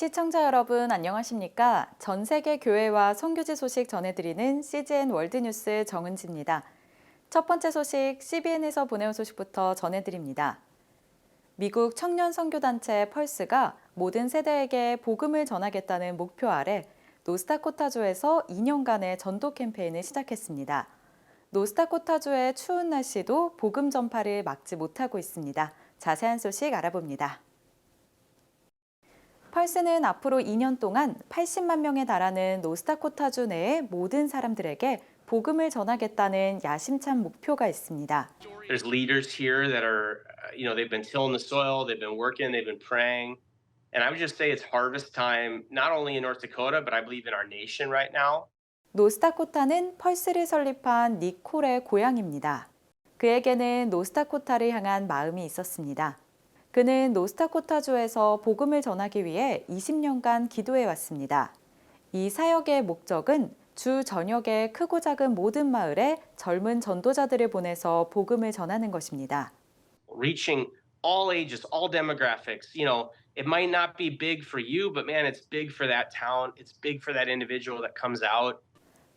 시청자 여러분 안녕하십니까? 전 세계 교회와 선교지 소식 전해드리는 CGN월드뉴스 정은지입니다. 첫 번째 소식 CBN에서 보내온 소식부터 전해드립니다. 미국 청년선교단체 펄스가 모든 세대에게 복음을 전하겠다는 목표 아래 노스다코타주에서 2년간의 전도 캠페인을 시작했습니다. 노스다코타주의 추운 날씨도 복음 전파를 막지 못하고 있습니다. 자세한 소식 알아봅니다. 펄스는 앞으로 2년 동안 80만 명에 달하는 노스다코타주 내의 모든 사람들에게 복음을 전하겠다는 야심찬 목표가 있습니다. There's leaders here that are, they've been tilling the soil, they've been working, they've been praying. And I would just say it's harvest time, not only in North Dakota, but I believe in our nation right now. 노스다코타는 펄스를 설립한 니콜의 고향입니다. 그에게는 노스다코타를 향한 마음이 있었습니다. 그는 노스다코타주에서 복음을 전하기 위해 20년간 기도해 왔습니다. 이 사역의 목적은 주 전역의 크고 작은 모든 마을에 젊은 전도자들을 보내서 복음을 전하는 것입니다. Reaching all ages, all demographics, it might not be big for you, but man, it's big for that town. It's big for that individual that comes out.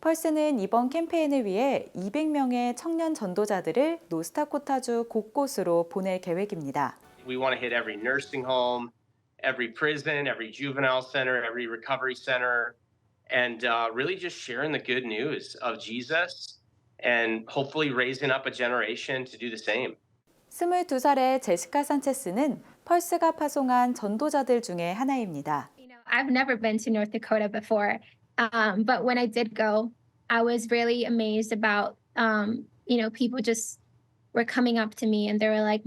펄스는 이번 캠페인을 위해 200명의 청년 전도자들을 노스다코타주 곳곳으로 보낼 계획입니다. We want to hit every nursing home, every prison, every juvenile center, every recovery center, and really just sharing the good news of Jesus and hopefully raising up a generation to do the same. 22살의 제시카 산체스는 펄스가 파송한 전도자들 중에 하나입니다. I've never been to North Dakota before, but when I did go, I was really amazed about, people just were coming up to me and they were like,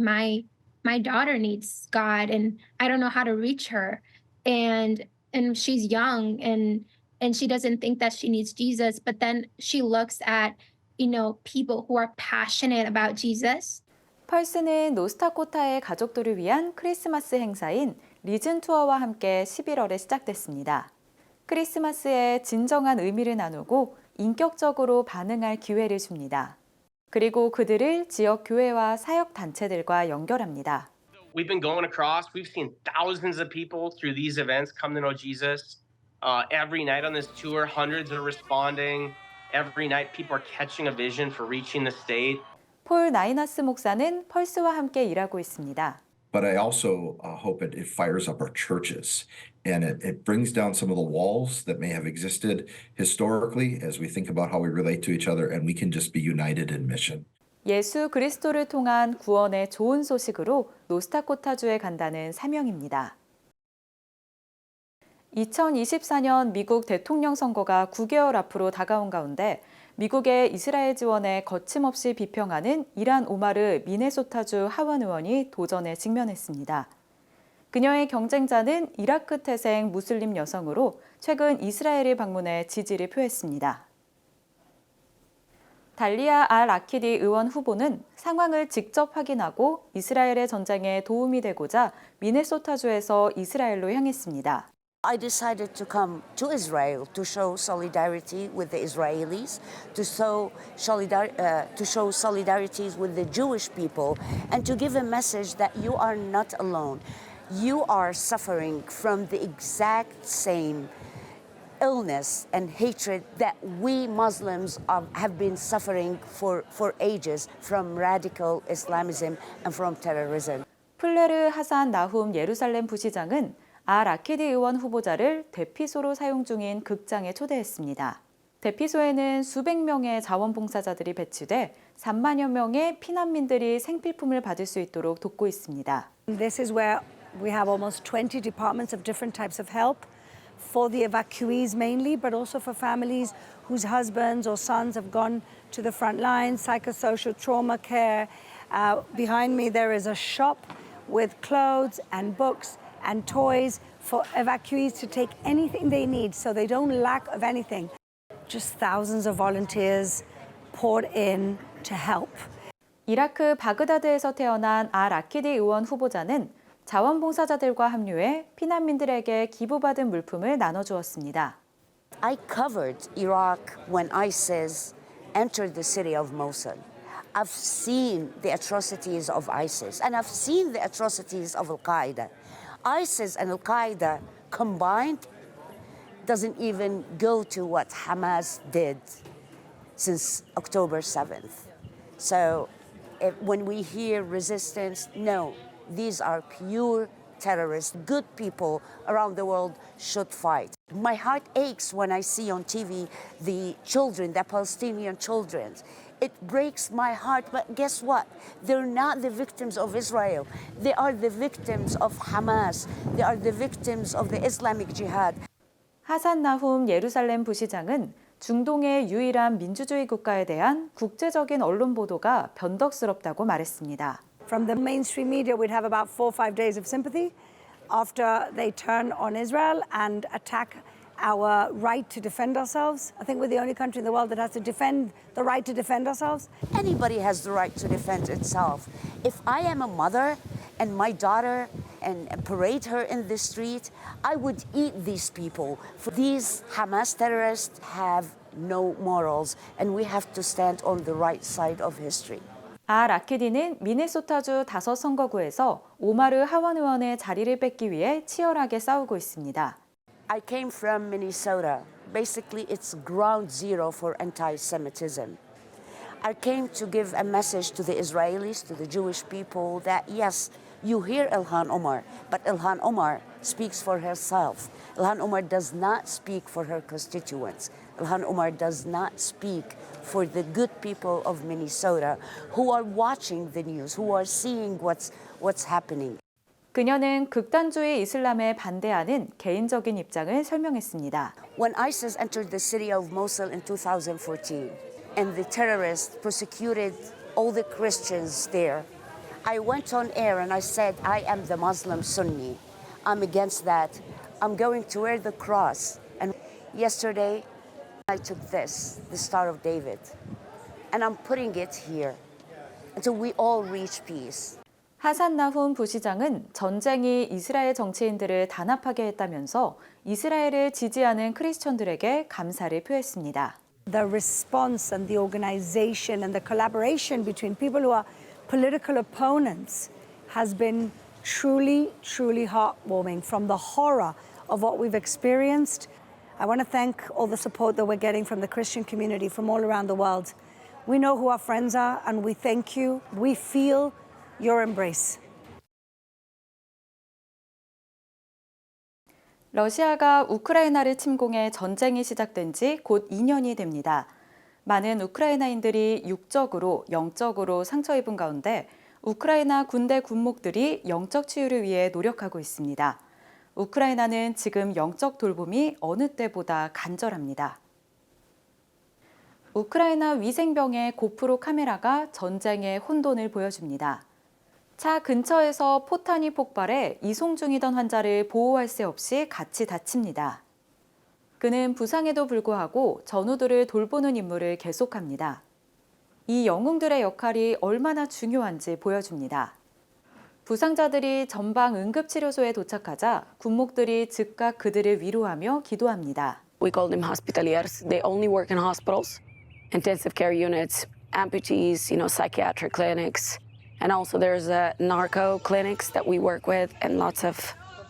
my daughter needs God and I don't know how to reach her, and she's young and she doesn't think that she needs Jesus, but then she looks at, people who are passionate about Jesus. 펄스는 노스다코타의 가족들을 위한 크리스마스 행사인 리즌 투어와 함께 11월에 시작됐습니다. 크리스마스의 진정한 의미를 나누고 인격적으로 반응할 기회를 줍니다. 그리고 그들을 지역 교회와 사역 단체들과 연결합니다. We've been going across. We've seen thousands of people through these events come to know Jesus. Every night on this tour, hundreds are responding. Every night, people are catching a vision for reaching the state. 폴 나이나스 목사는 펄스와 함께 일하고 있습니다. But I also hope it fires up our churches and it brings down some of the walls that may have existed historically as we think about how we relate to each other, and we can just be united in mission. 예수 그리스도를 통한 구원의 좋은 소식으로 노스다코타주에 간다는 사명입니다. 2024년 미국 대통령 선거가 9개월 앞으로 다가온 가운데 미국의 이스라엘 지원에 거침없이 비평하는 이란 오마르 미네소타주 하원 의원이 도전에 직면했습니다. 그녀의 경쟁자는 이라크 태생 무슬림 여성으로 최근 이스라엘을 방문해 지지를 표했습니다. 달리아 알 아키디 의원 후보는 상황을 직접 확인하고 이스라엘의 전쟁에 도움이 되고자 미네소타주에서 이스라엘로 향했습니다. I decided to come to Israel to show solidarity with the Israelis, to show solidarity with the Jewish people, and to give a message that you are not alone. You are suffering from the exact same illness and hatred that we Muslims have been suffering for ages from radical Islamism and from terrorism. 플레르 하산 나훔 예루살렘 부시장은 알 아키디 의원 후보자를 대피소로 사용 중인 극장에 초대했습니다. 대피소에는 수백 명의 자원봉사자들이 배치돼 3만여 명의 피난민들이 생필품을 받을 수 있도록 돕고 있습니다. This is where we have almost 20 departments of different types of help for the evacuees mainly, but also for families whose husbands or sons have gone to the front lines, psychosocial trauma care. Behind me there is a shop with clothes and books and toys for evacuees to take anything they need so they don't lack of anything. Just thousands of volunteers poured in to help. 이라크 바그다드에서 태어난 알 아키디 의원 후보자는 자원봉사자들과 합류해 피난민들에게 기부받은 물품을 나눠주었습니다. I covered Iraq when ISIS entered the city of Mosul. I've seen the atrocities of ISIS and I've seen the atrocities of Al-Qaeda. ISIS and Al-Qaeda combined doesn't even go to what Hamas did since October 7th. So when we hear resistance, no, these are pure terrorists. Good people around the world should fight. My heart aches when I see on TV the children, the Palestinian children. It breaks my heart, but guess what? They're not the victims of Israel. They are the victims of Hamas. They are the victims of the Islamic Jihad. 하산 나훔 예루살렘 부시장은 중동의 유일한 민주주의 국가에 대한 국제적인 언론 보도가 변덕스럽다고 말했습니다. From the mainstream media, we'd have about 4 or 5 days of sympathy after they turn on Israel and attack our right to defend ourselves. I think we're the only country in the world that has to defend the right to defend ourselves. Anybody has the right to defend itself. If I am a mother and my daughter and parade her in the street, I would eat these people. These Hamas terrorists have no morals, and we have to stand on the right side of history. 라키디는 미네소타주 5선거구에서 오마르 하원 의원의 자리를 뺏기 위해 치열하게 싸우고 있습니다. I came from Minnesota. Basically, it's ground zero for anti-Semitism. I came to give a message to the Israelis, to the Jewish people, that yes, you hear Ilhan Omar, but Ilhan Omar speaks for herself. Ilhan Omar does not speak for her constituents. Ilhan Omar does not speak for the good people of Minnesota who are watching the news, who are seeing what's happening. 그녀는 극단주의 이슬람에 반대하는 개인적인 입장을 설명했습니다. When ISIS entered the city of Mosul in 2014 and the terrorists persecuted all the Christians there, I went on air and I said, I am the Muslim Sunni. I'm against that. I'm going to wear the cross. And yesterday, I took this, the Star of David, and I'm putting it here until we all reach peace. 하산 나훔 부시장은 전쟁이 이스라엘 정치인들을 단합하게 했다면서 이스라엘을 지지하는 크리스천들에게 감사를 표했습니다. The response and the organization and the collaboration between people who are political opponents has been truly, truly heartwarming. From the horror of what we've experienced, I want to thank all the support that we're getting from the Christian community from all around the world. We know who our friends are and we thank you. We feel your embrace. 러시아가 우크라이나를 침공해 전쟁이 시작된 지 곧 2년이 됩니다. 많은 우크라이나인들이 육적으로, 영적으로 상처 입은 가운데 우크라이나 군대 군목들이 영적 치유를 위해 노력하고 있습니다. 우크라이나는 지금 영적 돌봄이 어느 때보다 간절합니다. 우크라이나 위생병의 고프로 카메라가 전쟁의 혼돈을 보여줍니다. 차 근처에서 포탄이 폭발해 이송 중이던 환자를 보호할 새 없이 같이 다칩니다. 그는 부상에도 불구하고 전우들을 돌보는 임무를 계속합니다. 이 영웅들의 역할이 얼마나 중요한지 보여줍니다. 부상자들이 전방 응급치료소에 도착하자 군목들이 즉각 그들을 위로하며 기도합니다. We call them hospitaliers. They only work in hospitals, intensive care units, amputees, psychiatric clinics. And also there's narco clinics that we work with, and lots of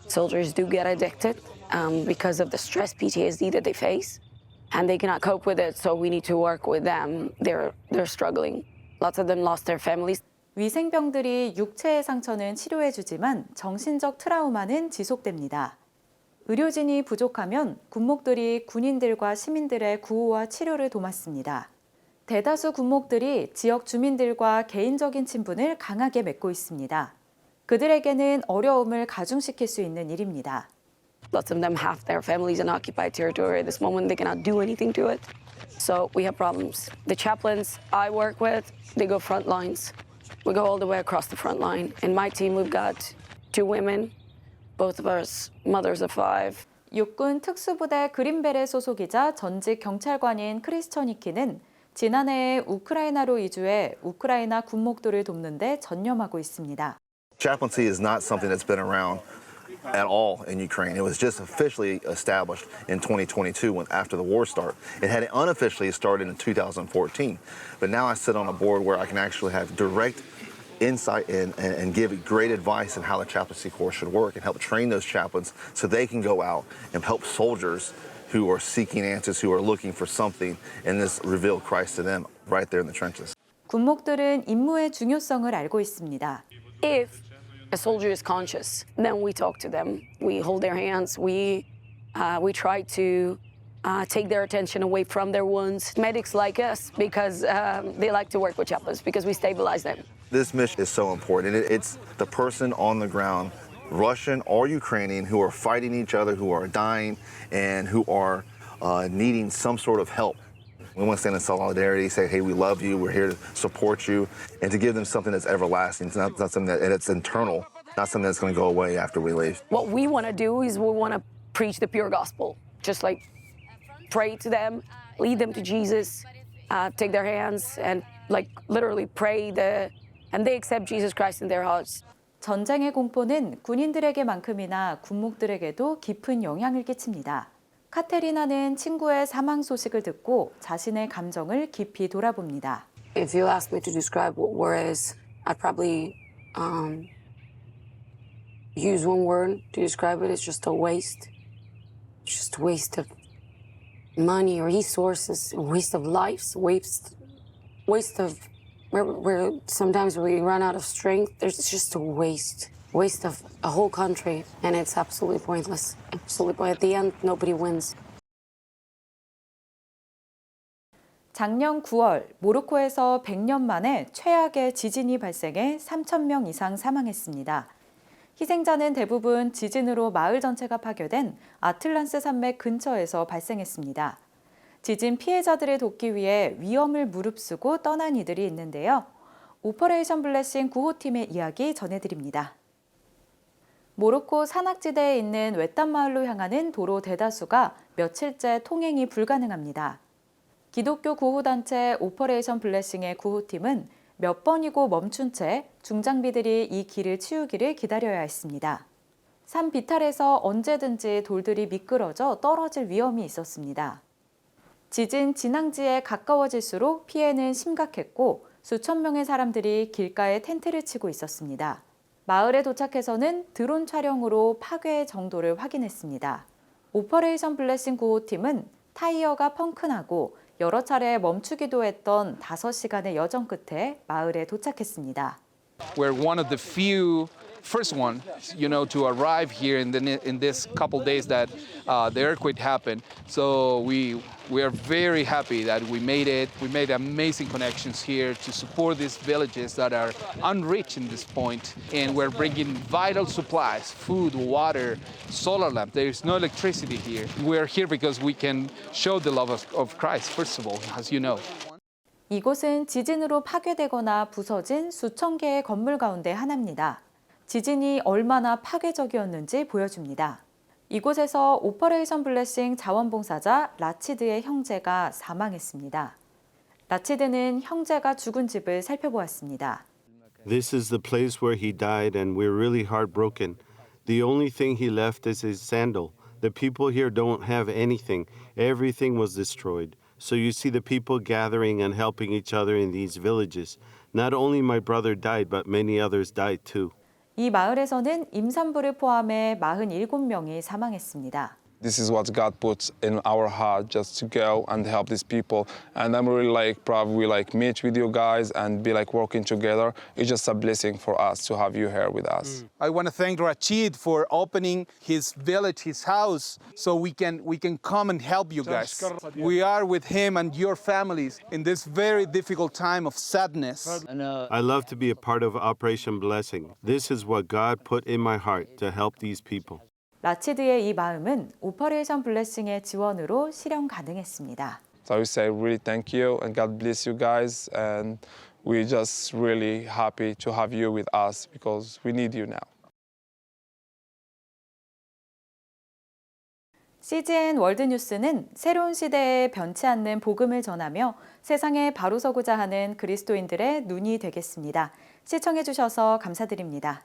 soldiers do get addicted because of the stress PTSD that they face. And they cannot cope with it, so we need to work with them. They're struggling. Lots of them lost their families. 위생병들이 육체의 상처는 치료해주지만 정신적 트라우마는 지속됩니다. 의료진이 부족하면 군목들이 군인들과 시민들의 구호와 치료를 도맡습니다. 대다수 군목들이 지역 주민들과 개인적인 친분을 강하게 맺고 있습니다. 그들에게는 어려움을 가중시킬 수 있는 일입니다. Lots of them have their families in occupied territory. At this moment, they cannot do anything to it. So we have problems. The chaplains I work with, they go front lines. We go all the way across the front line. In my team, we've got 2 women, both of us mothers of 5. 육군 특수부대 그린벨의 소속이자 전직 경찰관인 크리스천이키는 지난해에 우크라이나로 이주해 우크라이나 군목들을 돕는 데 전념하고 있습니다. Chaplaincy is not something that's been around at all in Ukraine. It was just officially established in 2022 after the war started. It had unofficially started in 2014. But now I sit on a board where I can actually have direct insight and give great advice on how the chaplaincy course should work and help train those chaplains so they can go out and help soldiers who are seeking answers, who are looking for something, and this reveal Christ to them right there in the trenches. 군목들은 임무의 중요성을 알고 있습니다. If a soldier is conscious, then we talk to them. We hold their hands. We try to take their attention away from their wounds. Medics like us because they like to work with chaplains because we stabilize them. This mission is so important. It's the person on the ground, Russian or Ukrainian, who are fighting each other, who are dying, and who are needing some sort of help. We want to stand in solidarity, say, hey, we love you, we're here to support you, and to give them something that's everlasting. It's not something that's internal, not something that's going to go away after we leave. What we want to do is we want to preach the pure gospel, just like pray to them, lead them to Jesus, take their hands, and like literally pray and they accept Jesus Christ in their hearts. 전쟁의 공포는 군인들에게만큼이나 군목들에게도 깊은 영향을 끼칩니다. 카테리나는 친구의 사망 소식을 듣고 자신의 감정을 깊이 돌아봅니다. If you ask me to describe what war is, I'd probably use one word to describe it. It's just a waste. It's just a waste of money, resources, waste of lives, waste of where sometimes we run out of strength. There's just a waste of a whole country, and it's absolutely pointless. Absolutely, at the end, nobody wins. 작년 9월 모로코에서 100년 만에 최악의 지진이 발생해 3,000명 이상 사망했습니다. 희생자는 대부분 지진으로 마을 전체가 파괴된 아틀란스 산맥 근처에서 발생했습니다. 지진 피해자들을 돕기 위해 위험을 무릅쓰고 떠난 이들이 있는데요. 오퍼레이션 블레싱 구호팀의 이야기 전해드립니다. 모로코 산악지대에 있는 외딴 마을로 향하는 도로 대다수가 며칠째 통행이 불가능합니다. 기독교 구호단체 오퍼레이션 블레싱의 구호팀은 몇 번이고 멈춘 채 중장비들이 이 길을 치우기를 기다려야 했습니다. 산 비탈에서 언제든지 돌들이 미끄러져 떨어질 위험이 있었습니다. 지진 진앙지에 가까워질수록 피해는 심각했고 수천 명의 사람들이 길가에 텐트를 치고 있었습니다. 마을에 도착해서는 드론 촬영으로 파괴의 정도를 확인했습니다. 오퍼레이션 블레싱 구호팀은 타이어가 펑크나고 여러 차례 멈추기도 했던 5시간의 여정 끝에 마을에 도착했습니다. We're one of the few first one, to arrive here in this couple days that the earthquake happened. So we are very happy that we made it. We made amazing connections here to support these villages that are unreached in this point. And we're bringing vital supplies, food, water, solar lamp. There is no electricity here. We're here because we can show the love of Christ, first of all, as you know. 이곳은 지진으로 파괴되거나 부서진 수천 개의 건물 가운데 하나입니다. 지진이 얼마나 파괴적이었는지 보여줍니다. 이곳에서 오퍼레이션 블레싱 자원봉사자 라치드의 형제가 사망했습니다. 라치드는 형제가 죽은 집을 살펴보았습니다. This is the place where he died and we're really heartbroken. The only thing he left is his sandal. The people here don't have anything. Everything was destroyed. So you see the people gathering and helping each other in these villages. Not only my brother died, but many others died too. 이 마을에서는 임산부를 포함해 47명이 사망했습니다. This is what God puts in our heart, just to go and help these people. And I'm really probably meet with you guys and be working together. It's just a blessing for us to have you here with us. I want to thank Rachid for opening his village, his house, so we can come and help you guys. We are with him and your families in this very difficult time of sadness. I love to be a part of Operation Blessing. This is what God put in my heart to help these people. 라치드의 이 마음은 오퍼레이션 블레싱의 지원으로 실현 가능했습니다. So we say really thank you and God bless you guys and we're just really happy to have you with us because we need you now. CGN 월드뉴스는 새로운 시대에 변치 않는 복음을 전하며 세상에 바로 서고자 하는 그리스도인들의 눈이 되겠습니다. 시청해 주셔서 감사드립니다.